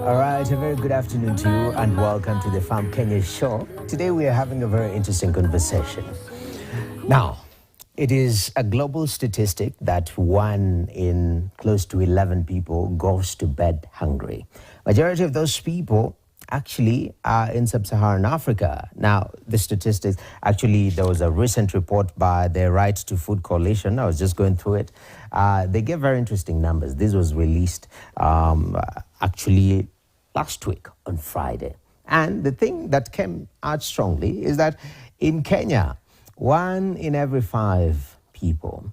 All right, a very good afternoon to you and welcome to the Farm Kenya show. Today we are having a very interesting conversation. Now, it is a global statistic that 1 in close to 11 people goes to bed hungry. Majority of those people actually are in sub-Saharan Africa. Now, the statistics, actually, there was a recent report by the Right to Food Coalition. I was just going through it. They gave very interesting numbers. This was released actually last week on Friday. And the thing that came out strongly is that in Kenya, 1 in every 5 people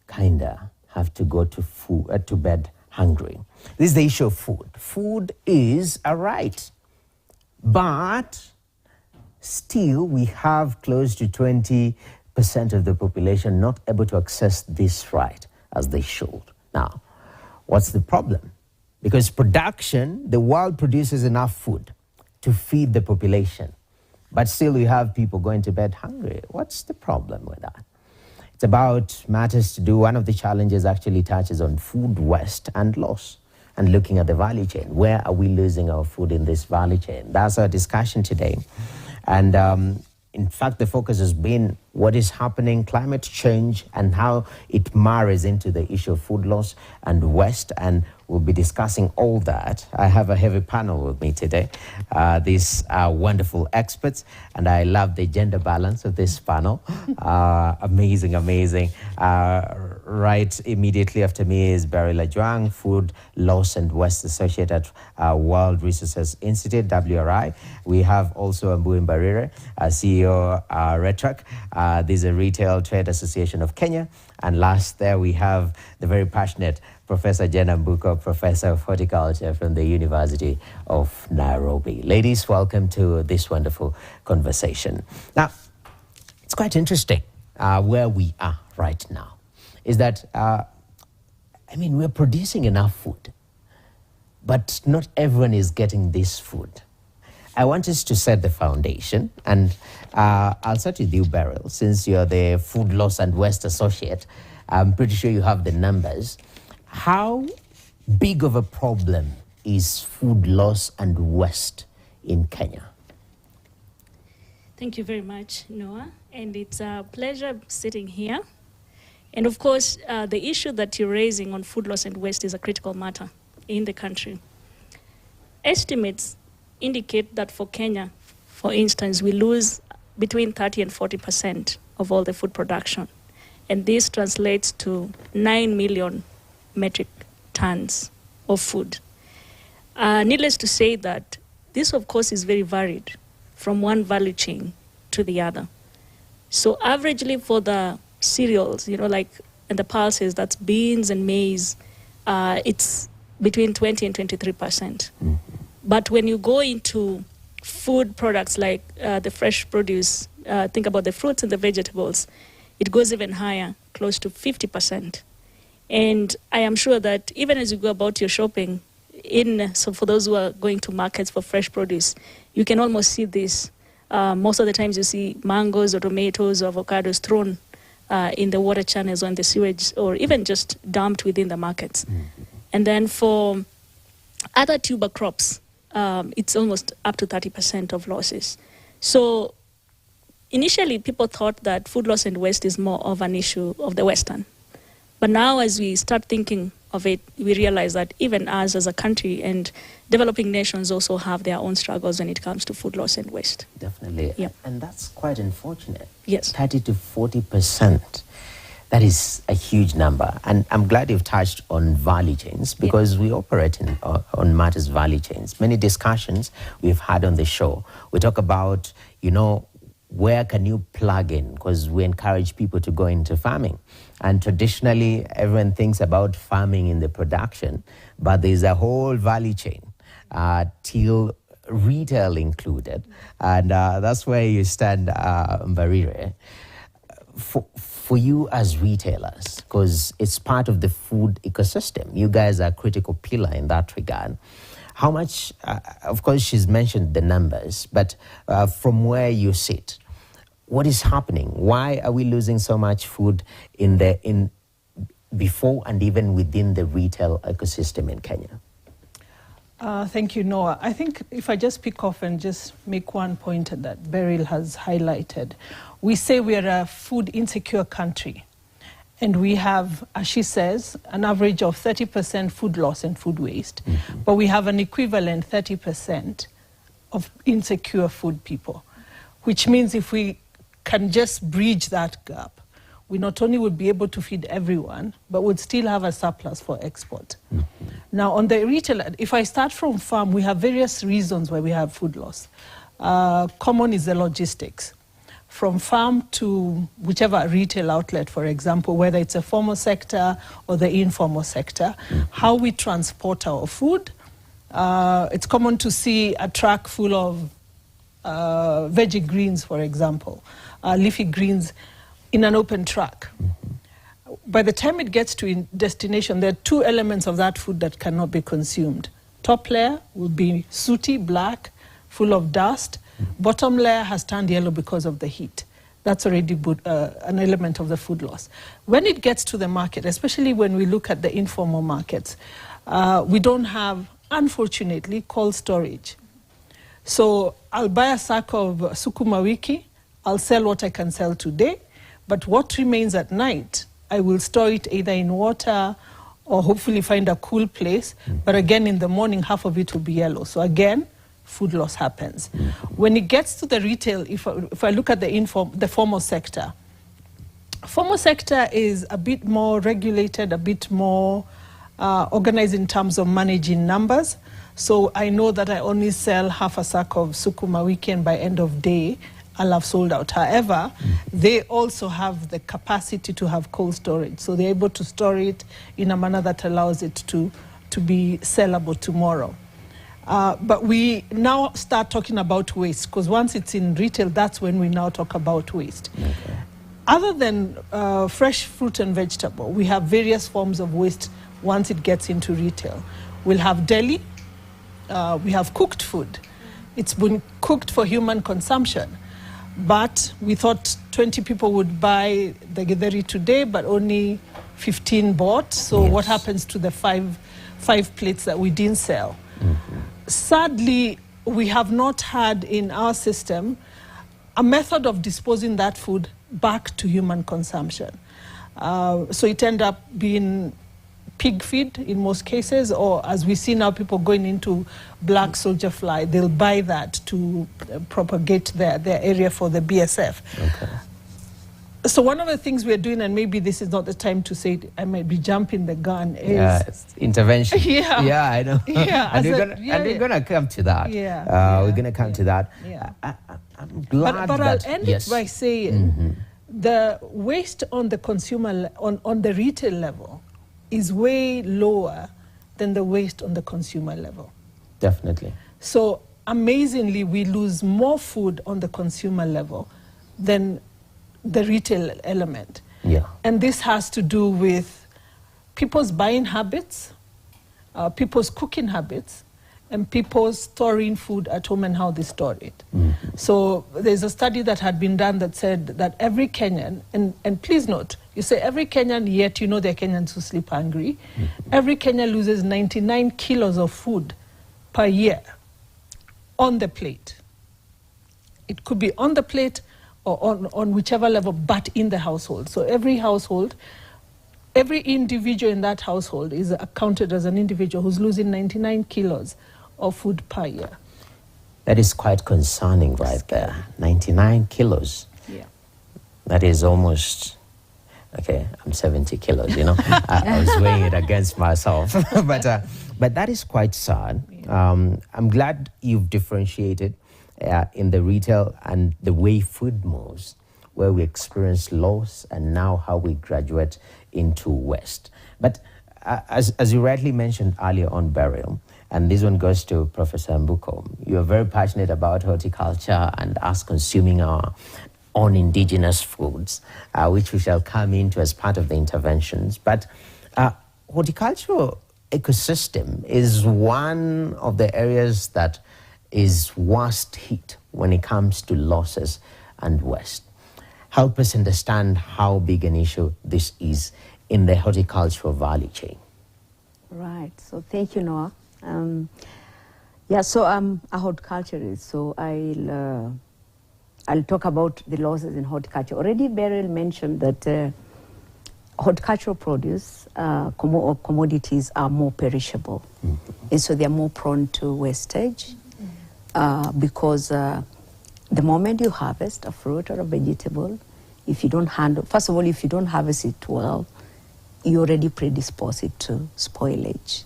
kinda have to go to bed hungry. This is the issue of food. Food is a right, but still we have close to 20% of the population not able to access this right as they should. Now, what's the problem? Because production, the world produces enough food to feed the population, but still we have people going to bed hungry. What's the problem with that? It's about matters to do. One of the challenges actually touches on food waste and loss and looking at the value chain. Where are we losing our food in this value chain? That's our discussion today. And in fact, the focus has been what is happening, climate change, and how it marries into the issue of food loss and waste. And we'll be discussing all that. I have a heavy panel with me today. These are wonderful experts, and I love the gender balance of this panel. Amazing, amazing. Right immediately after me is Barry Lajuang, Food Loss and Waste Associate at World Resources Institute, WRI. We have also Mbu Mbarire, CEO Retrac. This is a Retail Trade Association of Kenya. And last there we have the very passionate Professor Jenna Mbuko, Professor of Horticulture from the University of Nairobi. Ladies, welcome to this wonderful conversation. Now, it's quite interesting where we are right now. Is that, we're producing enough food, but not everyone is getting this food. I want us to set the foundation, and I'll start with you, Beryl, since you're the Food Loss and Waste Associate. I'm pretty sure you have the numbers. How big of a problem is food loss and waste in Kenya? Thank you very much, Noah, and it's a pleasure sitting here. And of course, the issue that you're raising on food loss and waste is a critical matter in the country. Estimates indicate that for Kenya, for instance, we lose between 30 and 40% of all the food production. And this translates to 9 million metric tons of food. Needless to say that this, of course, is very varied from one value chain to the other. So averagely for the cereals, like in the pulses, that's beans and maize, it's between 20 and 23%. But when you go into food products like the fresh produce, think about the fruits and the vegetables, it goes even higher, close to 50%. And I am sure that even as you go about your shopping, so for those who are going to markets for fresh produce, you can almost see this. Most of the times you see mangoes or tomatoes or avocados thrown in the water channels or in the sewage, or even just dumped within the markets. And then for other tuber crops, it's almost up to 30% of losses. So initially people thought that food loss and waste is more of an issue of the Western. But now as we start thinking of it, we realize that even us as a country and developing nations also have their own struggles when it comes to food loss and waste. Definitely. Yep. And that's quite unfortunate. Yes. 30 to 40%. That is a huge number. And I'm glad you've touched on value chains because we operate on matters value chains. Many discussions we've had on the show. We talk about, where can you plug in? Because we encourage people to go into farming. And traditionally, everyone thinks about farming in the production, but there's a whole value chain till retail included. And that's where you stand, Mbarire. For you as retailers, because it's part of the food ecosystem, you guys are a critical pillar in that regard. How much, of course, she's mentioned the numbers, but from where you sit, what is happening? Why are we losing so much food before and even within the retail ecosystem in Kenya? Thank you, Noah. I think if I just pick off and just make one point that Beryl has highlighted, we say we are a food insecure country. And we have, as she says, an average of 30% food loss and food waste. Mm-hmm. But we have an equivalent 30% of insecure food people, which means if we can just bridge that gap, we not only would be able to feed everyone, but would still have a surplus for export. Mm-hmm. Now, on the retail, if I start from farm, we have various reasons why we have food loss. Common is the logistics. From farm to whichever retail outlet, for example, whether it's a formal sector or the informal sector, how we transport our food. It's common to see a truck full of veggie greens, for example, leafy greens in an open truck. By the time it gets to destination, there are two elements of that food that cannot be consumed. Top layer will be sooty, black, full of dust. Bottom layer has turned yellow because of the heat. That's already an element of the food loss. When it gets to the market, especially when we look at the informal markets, we don't have, unfortunately, cold storage. So I'll buy a sack of sukuma wiki, I'll sell what I can sell today, but what remains at night, I will store it either in water or hopefully find a cool place. But again, in the morning, half of it will be yellow. So again, food loss happens. When it gets to the retail, if I look at the formal sector is a bit more regulated, a bit more organized in terms of managing numbers. So I know that I only sell half a sack of sukuma wiki, and by end of day, I'll have sold out. However, they also have the capacity to have cold storage. So they're able to store it in a manner that allows it to be sellable tomorrow. But we now start talking about waste, because once it's in retail, that's when we now talk about waste. Okay. Other than fresh fruit and vegetable, we have various forms of waste once it gets into retail. We'll have deli, we have cooked food. It's been cooked for human consumption, but we thought 20 people would buy the githeri today, but only 15 bought. So yes. What happens to the five plates that we didn't sell? Mm-hmm. Sadly, we have not had in our system a method of disposing that food back to human consumption. So it ended up being pig feed in most cases, or as we see now, people going into black soldier fly, they'll buy that to propagate their area for the BSF. Okay. So one of the things we're doing, and maybe this is not the time to say it, I might be jumping the gun, is... intervention. Yeah. Yeah, I know. Yeah, and we're going to come to that. Yeah. We're going to come to that. Yeah. I'm glad but that... I'll end it by saying the waste on the consumer, on the retail level is way lower than the waste on the consumer level. Definitely. So amazingly, we lose more food on the consumer level than the retail element. Yeah. And this has to do with people's buying habits, people's cooking habits, and people's storing food at home and how they store it. Mm-hmm. So there's a study that had been done that said that every Kenyan, and please note, you say every Kenyan, yet you know there are Kenyans who sleep hungry. Mm-hmm. Every Kenyan loses 99 kilos of food per year on the plate. It could be on the plate or on whichever level, but in the household. So every household, every individual in that household is accounted as an individual who's losing 99 kilos of food per year. That is quite concerning right there. 99 kilos. Yeah. That is almost, okay, I'm 70 kilos, you know. I was weighing it against myself. but that is quite sad. Yeah. I'm glad you've differentiated in the retail and the way food moves, where we experience loss and now how we graduate into waste. But as you rightly mentioned earlier on, Beryl, and this one goes to Professor Mbuko, you're very passionate about horticulture and us consuming our own indigenous foods, which we shall come into as part of the interventions. But horticultural ecosystem is one of the areas that is worst hit when it comes to losses and waste. Help us understand how big an issue this is in the horticultural value chain. Right. So thank you, Noah. Yeah, so I'm a horticulturist, so I'll talk about the losses in horticulture. Already Beryl mentioned that horticultural produce or commodities are more perishable, and so they're more prone to wastage because the moment you harvest a fruit or a vegetable, if you don't handle, first of all, if you don't harvest it well, you already predispose it to spoilage.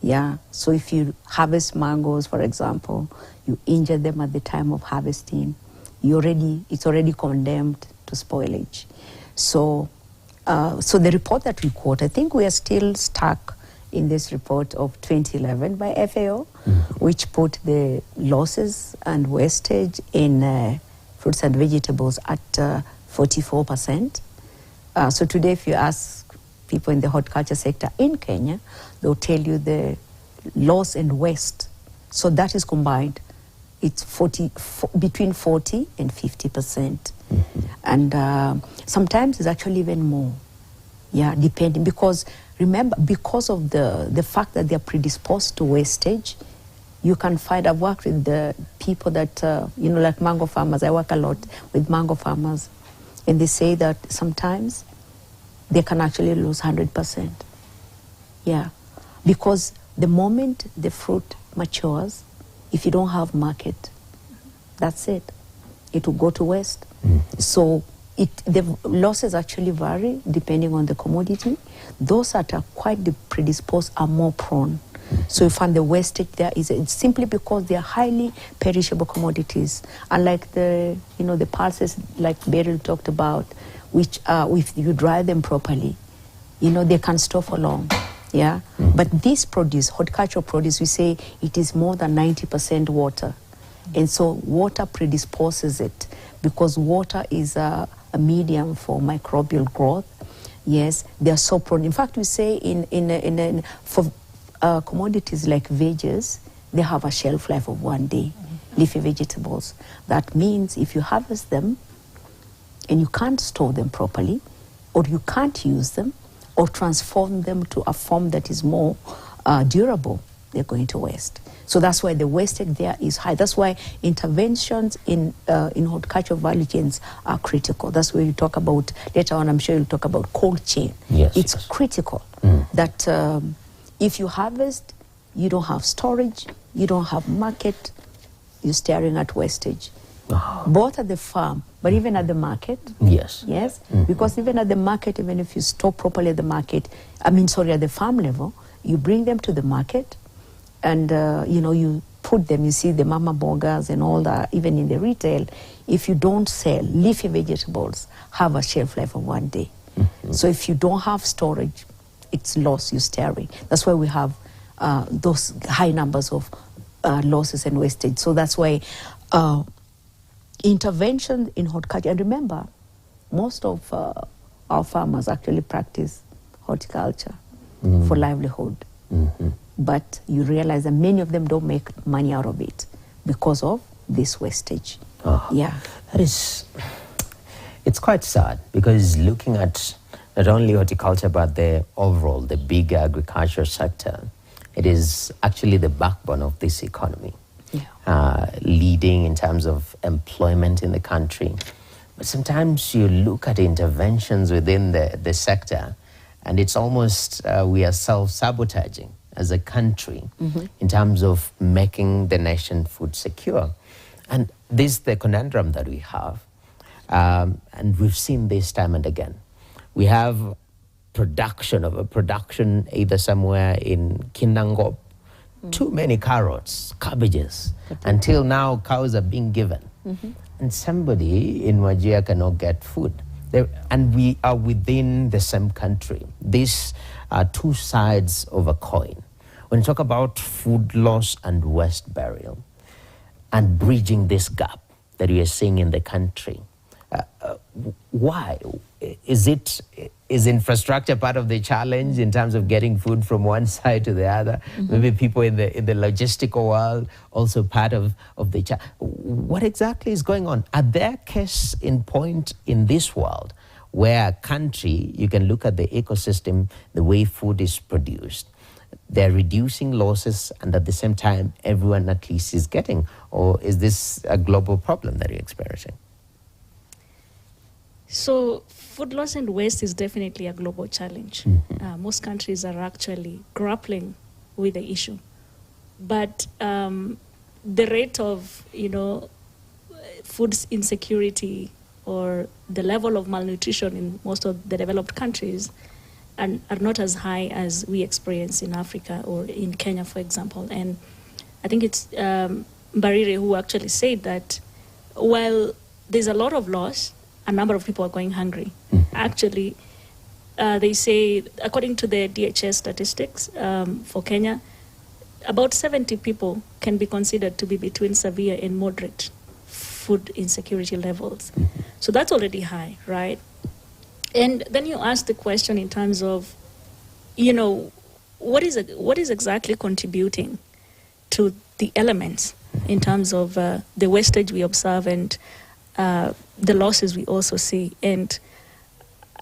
Yeah, so if you harvest mangoes, for example, you injure them at the time of harvesting, it's already condemned to spoilage. So, so the report that we quote, I think we are still stuck in this report of 2011 by FAO, which put the losses and wastage in fruits and vegetables at 44%. So today, if you ask people in the horticulture sector in Kenya, they'll tell you the loss and waste. So that is combined. It's between 40 and 50%. And sometimes it's actually even more. Yeah, depending. Because remember, because of the fact that they're predisposed to wastage, you can find, I've worked with the people that, like mango farmers. I work a lot with mango farmers. And they say that sometimes they can actually lose 100%. Yeah, because the moment the fruit matures, if you don't have market, that's it. It will go to waste. So the losses actually vary depending on the commodity. Those that are quite predisposed are more prone. So you find the wastage there it's simply because they are highly perishable commodities. Unlike the pulses like Beryl talked about, which if you dry them properly, they can store for long. Yeah, but this produce, horticultural produce, we say it is more than 90% water, and so water predisposes it because water is a medium for microbial growth. Yes, they are so prone. In fact, we say for commodities like veggies, they have a shelf life of 1 day. Leafy vegetables. That means if you harvest them and you can't store them properly, or you can't use them, or transform them to a form that is more durable, they're going to waste. So that's why the wastage there is high. That's why interventions in horticultural value chains are critical. That's where you talk about, later on I'm sure you'll talk about cold chain. Yes, it's critical that if you harvest, you don't have storage, you don't have market, you're staring at wastage. Both at the farm, but even at the market. Yes. Yes, because even at the market, even if you store properly at the market, at the farm level, you bring them to the market and, you put them, you see the mama bogas and all that, even in the retail, if you don't sell, leafy vegetables have a shelf life of 1 day. So if you don't have storage, it's lost, you're staring. That's why we have those high numbers of losses and wastage. So that's why intervention in horticulture, and remember, most of our farmers actually practice horticulture for livelihood. But you realize that many of them don't make money out of it because of this wastage. Yeah. It's quite sad because looking at not only horticulture but the overall, the big agriculture sector, it is actually the backbone of this economy. Leading in terms of employment in the country. But sometimes you look at interventions within the sector and it's almost we are self-sabotaging as a country in terms of making the nation food secure. And this is the conundrum that we have. And we've seen this time and again. We have production either somewhere in Kinangop, too many carrots, cabbages. Until now, cows are being given. And somebody in Wajir cannot get food. And we are within the same country. These are two sides of a coin. When you talk about food loss and waste burial and bridging this gap that we are seeing in the country, why? Is infrastructure part of the challenge in terms of getting food from one side to the other? Maybe people in the logistical world also part of the challenge. What exactly is going on? Are there case in point in this world where a country, you can look at the ecosystem, the way food is produced, they're reducing losses, and at the same time, everyone at least is getting? Or is this a global problem that you're experiencing? So food loss and waste is definitely a global challenge. Most countries are actually grappling with the issue. But the rate of, food insecurity or the level of malnutrition in most of the developed countries are not as high as we experience in Africa or in Kenya, for example. And I think it's Barire who actually said that while there's a lot of loss, a number of people are going hungry. Actually, they say, according to the DHS statistics for Kenya, about 70 people can be considered to be between severe and moderate food insecurity levels. So that's already high, right? And then you ask the question in terms of, what is exactly contributing to the elements in terms of the wastage we observe and the losses we also see. And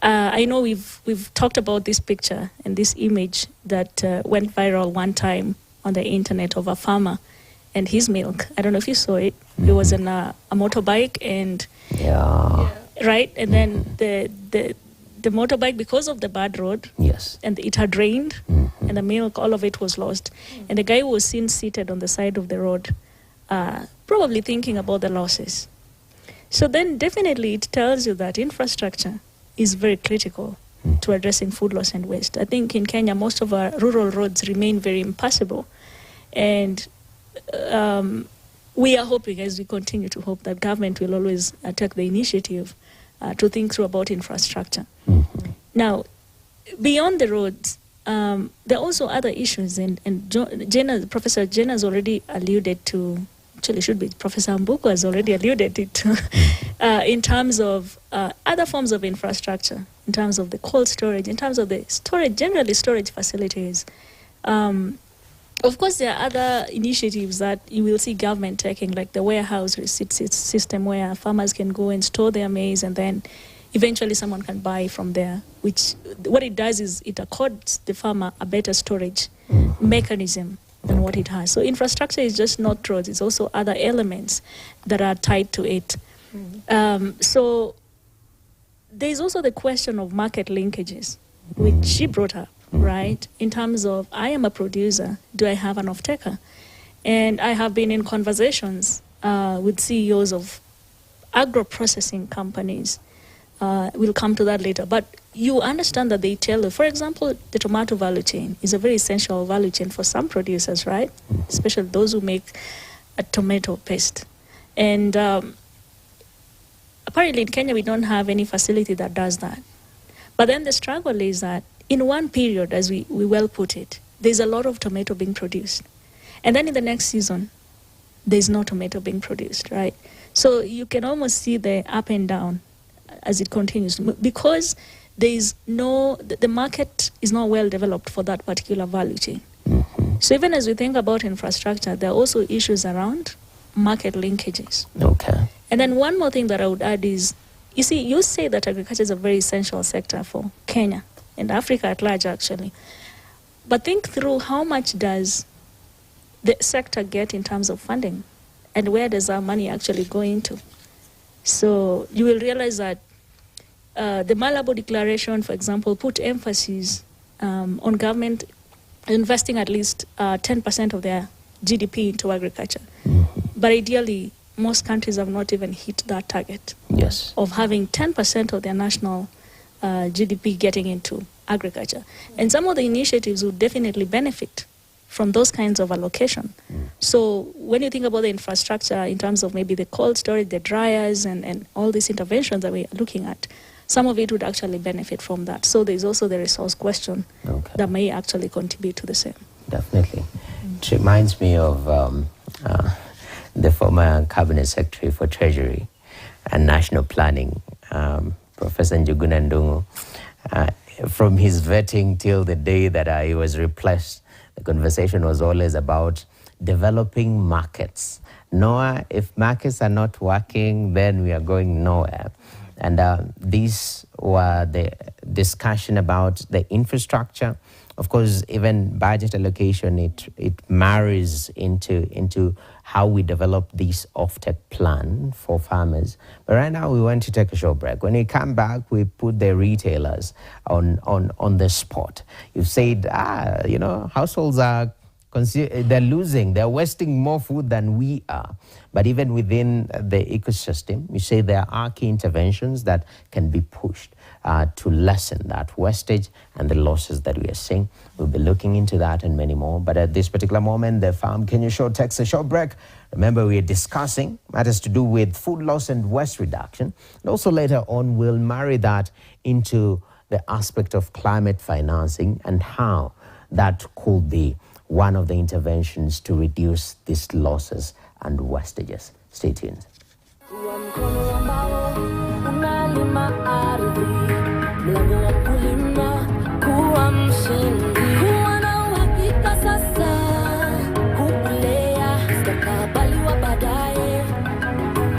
I know we've talked about this picture and this image that went viral one time on the internet of a farmer and his milk. I don't know if you saw it. It was in a motorbike and right, and then the motorbike, because of the bad road, and it had rained, and the milk, all of it was lost, and the guy was seen seated on the side of the road, probably thinking about the losses. So then definitely it tells you that infrastructure is very critical to addressing food loss and waste. I think in Kenya, most of our rural roads remain very impassable. And we are hoping, as we continue to hope, that government will always take the initiative to think through about infrastructure. Now, beyond the roads, there are also other issues. And Professor Jenna has already alluded to, actually should be Professor Mbuku has already alluded to, in terms of other forms of infrastructure, in terms of the cold storage, in terms of the storage, generally storage facilities. Of course, there are other initiatives that you will see government taking, like the warehouse receipts system, where farmers can go and store their maize, and then eventually someone can buy from there, which what it does is it accords the farmer a better storage mechanism than what it has. So infrastructure is just not roads, it's also other elements that are tied to it. So there's also the question of market linkages, which she brought up, right? In terms of, I am a producer, do I have an off-taker? And I have been in conversations with CEOs of agro-processing companies. We'll come to that later. But you understand that they tell you, for example, the tomato value chain is a very essential value chain for some producers, right? Especially those who make a tomato paste. And apparently in Kenya, we don't have any facility that does that. But then the struggle is that in one period, as we well put it, there's a lot of tomato being produced. And then in the next season, there's no tomato being produced, right? So you can almost see the up and down as it continues, because there's the market is not well developed for that particular value chain. So even as we think about infrastructure, there are also issues around market linkages. Okay. And then one more thing that I would add is, you see, you say that agriculture is a very essential sector for Kenya and Africa at large, actually. But think through, how much does the sector get in terms of funding, and where does our money actually go into? So you will realize that the Malabo Declaration, for example, put emphasis on government investing at least 10% of their GDP into agriculture. But ideally, most countries have not even hit that target of having 10% of their national GDP getting into agriculture. And some of the initiatives would definitely benefit from those kinds of allocation. So when you think about the infrastructure in terms of maybe the cold storage, the dryers, and all these interventions that we're looking at, some of it would actually benefit from that. So there's also the resource question that may actually contribute to the same. Definitely. It reminds me of the former Cabinet Secretary for Treasury and National Planning, Professor Njuguna Ndung'u. From his vetting till the day that he was replaced, the conversation was always about developing markets. Noah, if markets are not working, then we are going nowhere. And these were the discussion about the infrastructure Of course, even budget allocation, it marries into how we develop this offtake plan for farmers. But right now, we want to take a short break. When we come back, we put the retailers on the spot. You've said, households are they're losing, they're wasting more food than we are. But even within the ecosystem, you say there are key interventions that can be pushed to lessen that wastage and the losses that we are seeing. We'll be looking into that and many more. But at this particular moment, the Farm Kenya Show takes a short break. Remember, we are discussing matters to do with food loss and waste reduction. And also later on, we'll marry that into the aspect of climate financing and how that could be one of the interventions to reduce these losses and wastages. Stay tuned. Mlango wa kulima kuwa mshindi.